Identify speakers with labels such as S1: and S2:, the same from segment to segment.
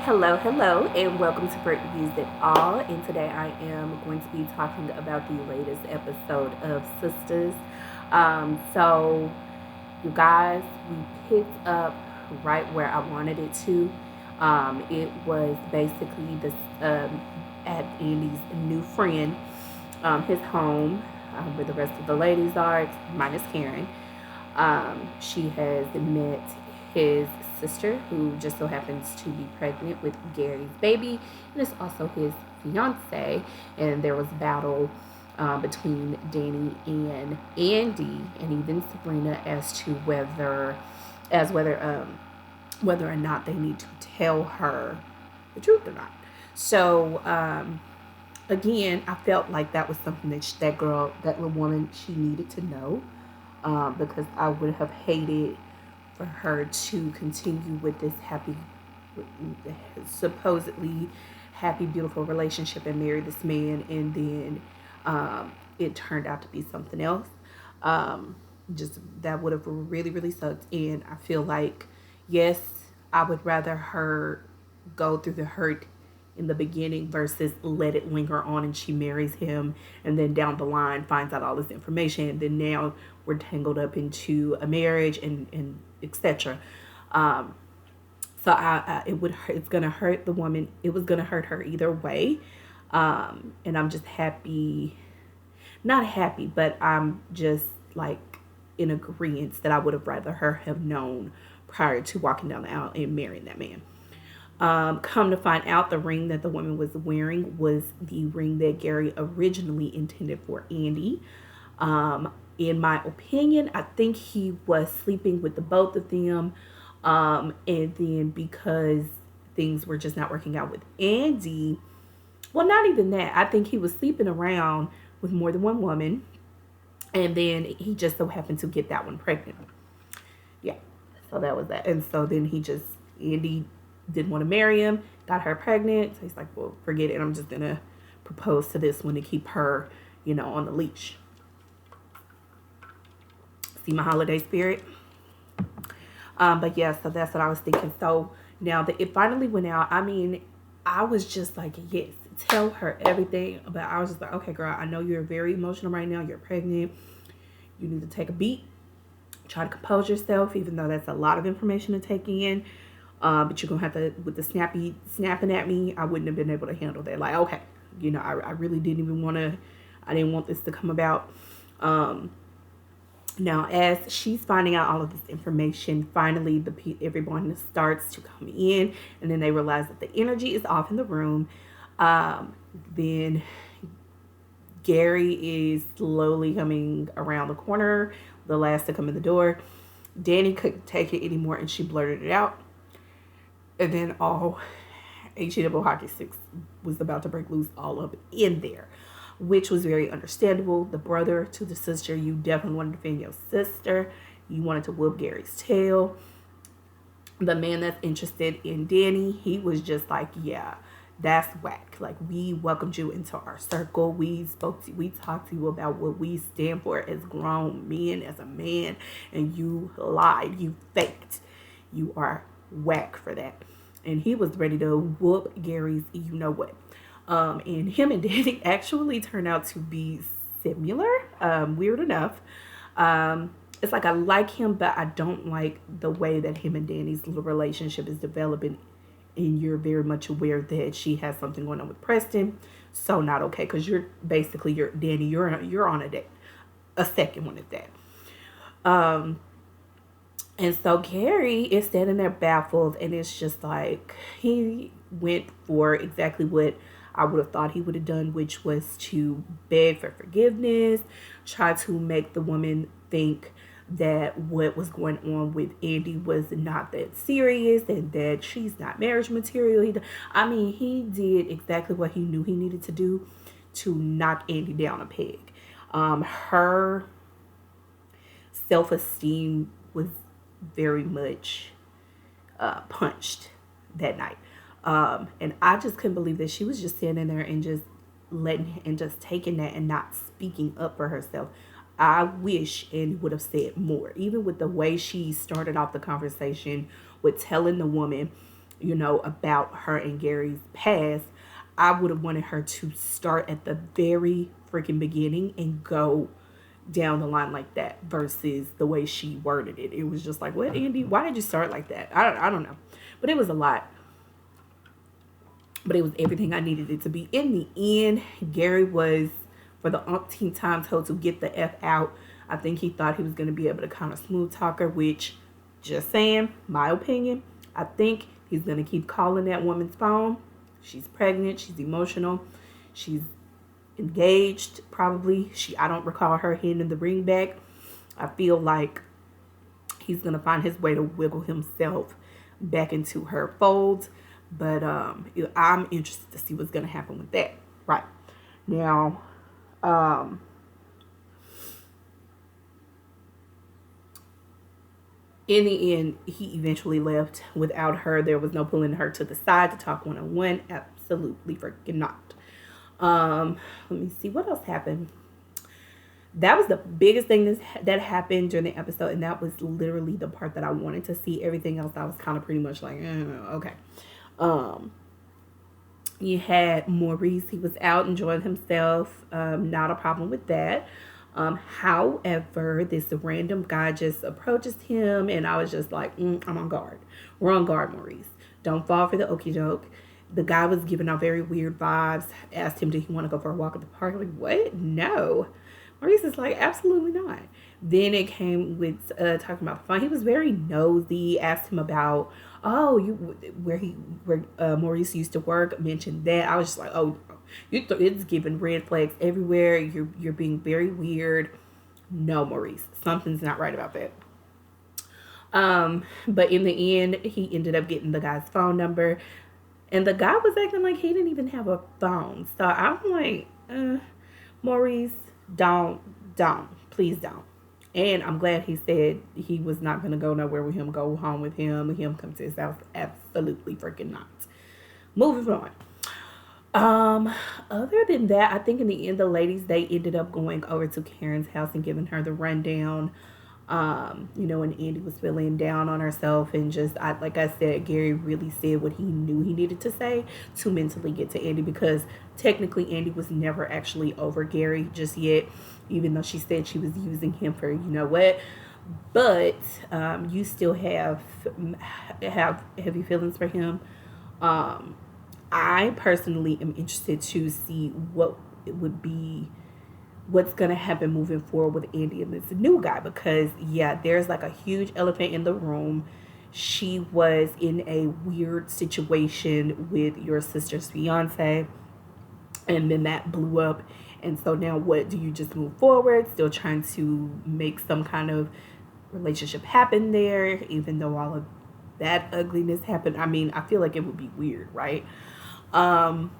S1: Hello, hello, and welcome to Great Reviews It All. And today I am going to be talking about the latest episode of Sistas. So, you guys, we picked up right where I wanted it to. It was basically this at Andy's new friend, his home, where the rest of the ladies are, minus Karen. She has met his sister, who just so happens to be pregnant with Gary's baby, and it's also his fiance. And there was battle between Danny and Andy, and even Sabrina, as to whether or not they need to tell her the truth or not. So again, I felt like that was something that girl, that little woman, she needed to know, because I would have hated for her to continue with this supposedly happy, beautiful relationship and marry this man, and then it turned out to be something else. Um, just that would have really, really sucked. And I feel like, yes, I would rather her go through the hurt in the beginning versus let it linger on and she marries him and then down the line finds out all this information, and then now we're tangled up into a marriage and etc. um so it's gonna hurt the woman. It was gonna hurt her either way. And I'm just happy, not happy, but I'm just like in agreement that I would have rather her have known prior to walking down the aisle and marrying that man. Come to find out, the ring that the woman was wearing was the ring that Gary originally intended for Andy. In my opinion, I think he was sleeping with the both of them. And then because things were just not working out with Andy, well, not even that. I think he was sleeping around with more than one woman. And then he just so happened to get that one pregnant. Yeah. So that was that. And so then Andy didn't want to marry him, got her pregnant. So he's like, well, forget it. I'm just going to propose to this one to keep her, on the leash. See my holiday spirit? But yeah, so that's what I was thinking. So now that it finally went out, I mean, I was just like, yes, tell her everything. But I was just like, okay, girl, I know you're very emotional right now. You're pregnant. You need to take a beat. Try to compose yourself, even though that's a lot of information to take in. But you're going to have to, with the snapping at me, I wouldn't have been able to handle that. Like, okay, I really didn't even want to, I didn't want this to come about. Now, as she's finding out all of this information, finally, everyone starts to come in, and then they realize that the energy is off in the room. Then Gary is slowly coming around the corner, the last to come in the door. Danny couldn't take it anymore, and she blurted it out. And then all HE Hockey Sticks was about to break loose all up in there, which was very understandable. The brother to the sister, you definitely wanted to defend your sister. You wanted to whoop Gary's tail. The man that's interested in Danny, he was just like, yeah, that's whack. Like, we welcomed you into our circle. We talked to you about what we stand for as grown men, as a man, and you lied. You faked. You are whack for that. And he was ready to whoop Gary's what. And him and Danny actually turned out to be similar, weird enough. It's like I like him, but I don't like the way that him and Danny's little relationship is developing. And you're very much aware that she has something going on with Preston, so not okay. Because you're Danny. You're on a date, a second one at that. And so Gary is standing there baffled, and it's just like he went for exactly what I would have thought he would have done, which was to beg for forgiveness, try to make the woman think that what was going on with Andy was not that serious and that she's not marriage material. He did exactly what he knew he needed to do to knock Andy down a peg. Her self-esteem was very much punched that night. And I just couldn't believe that she was just standing there and just taking that and not speaking up for herself. I wish Andy would have said more, even with the way she started off the conversation with telling the woman, about her and Gary's past, I would have wanted her to start at the very freaking beginning and go down the line like that versus the way she worded it. It was just like, what, Andy? Why did you start like that? I don't know. But it was a lot. But it was everything I needed it to be. In the end, Gary was, for the umpteenth time, told to get the F out. I think he thought he was going to be able to kind of smooth talk her, which, just saying, my opinion, I think he's going to keep calling that woman's phone. She's pregnant. She's emotional. She's engaged, probably. I don't recall her handing the ring back. I feel like he's going to find his way to wiggle himself back into her fold. But I'm interested to see what's going to happen with that. Right. Now, in the end, he eventually left without her. There was no pulling her to the side to talk one-on-one. Absolutely freaking not. Let me see. What else happened? That was the biggest thing that happened during the episode, and that was literally the part that I wanted to see. Everything else, I was kind of pretty much like, okay. You had Maurice. He was out enjoying himself. Not a problem with that. However, this random guy just approaches him, and I was just like, I'm on guard. We're on guard, Maurice. Don't fall for the okie doke. The guy was giving out very weird vibes. Asked him, did he want to go for a walk at the park? Like, what? No. Maurice is like, absolutely not. Then it came with talking about the phone. He was very nosy. Asked him about, where Maurice used to work. Mentioned that. I was just like, it's giving red flags everywhere. You're being very weird. No, Maurice, something's not right about that. But in the end, he ended up getting the guy's phone number, and the guy was acting like he didn't even have a phone. So I'm like, Maurice, please don't. And I'm glad he said he was not going to go nowhere with him, go home with him come to his house. Absolutely freaking not. Moving on. Other than that, I think in the end, the ladies, they ended up going over to Karen's house and giving her the rundown. And Andy was feeling down on herself, and just, like I said, Gary really said what he knew he needed to say to mentally get to Andy, because technically Andy was never actually over Gary just yet, even though she said she was using him for what. But you still have heavy feelings for him. I personally am interested to see what it would be, what's going to happen moving forward with Andy and this new guy, because there's like a huge elephant in the room. She was in a weird situation with your sister's fiance, and then that blew up. And so now what do you just move forward, still trying to make some kind of relationship happen there, even though all of that ugliness happened? I mean, I feel like it would be weird, right? We're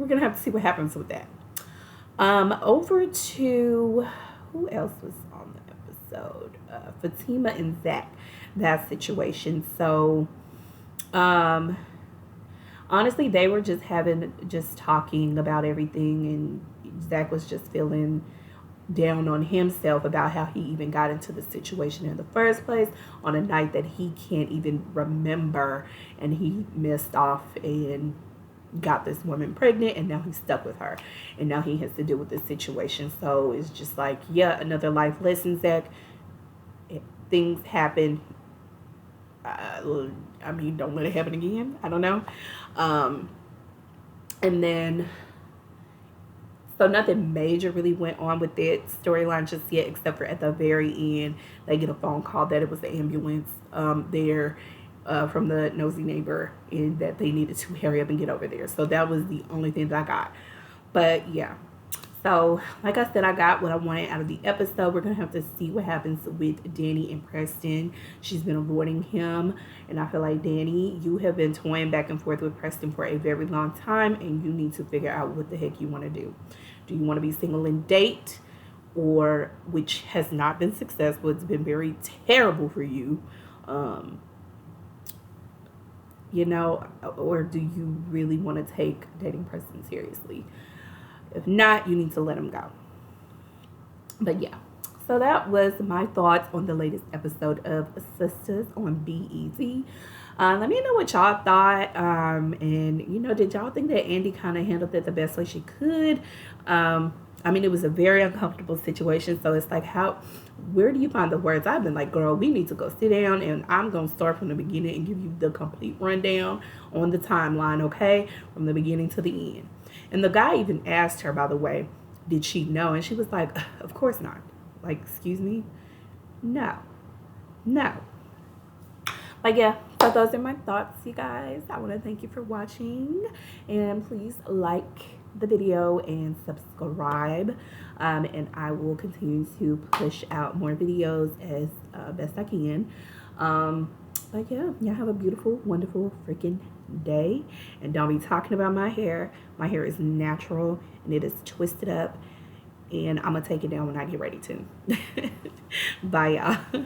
S1: gonna have to see what happens with that. Over to, who else was on the episode? Fatima and Zach, that situation. So, honestly, they were just talking about everything, and Zach was just feeling down on himself about how he even got into the situation in the first place on a night that he can't even remember, and he missed off and got this woman pregnant, and now he's stuck with her, and now he has to deal with this situation. So it's just like, another life lesson, Zach. If things happen, don't let it happen again. I don't know. And then, so nothing major really went on with that storyline just yet, except for at the very end, they get a phone call that it was the ambulance there, from the nosy neighbor, and that they needed to hurry up and get over there. So that was the only thing that I got. But so like I said, I got what I wanted out of the episode. We're gonna have to see what happens with Danny and Preston. She's been avoiding him, and I feel like, Danny, you have been toying back and forth with Preston for a very long time, and you need to figure out what the heck you want to do. Do you want to be single and date, or, which has not been successful, it's been very terrible for you, or do you really want to take dating Preston seriously? If not, you need to let him go. But so that was my thoughts on the latest episode of Sistas on BET. Let me know what y'all thought. And did y'all think that Andy kind of handled it the best way she could? I mean, it was a very uncomfortable situation. So it's like, where do you find the words? I've been like, girl, we need to go sit down and I'm going to start from the beginning and give you the complete rundown on the timeline, okay? From the beginning to the end. And the guy even asked her, by the way, did she know? And she was like, of course not. Like, excuse me? No. No. But yeah, so those are my thoughts, you guys. I want to thank you for watching. And please like the video and subscribe. And I will continue to push out more videos as best I can. But yeah, y'all have a beautiful, wonderful freaking day. And don't be talking about my hair. My hair is natural and it is twisted up. And I'm going to take it down when I get ready to. Bye, y'all.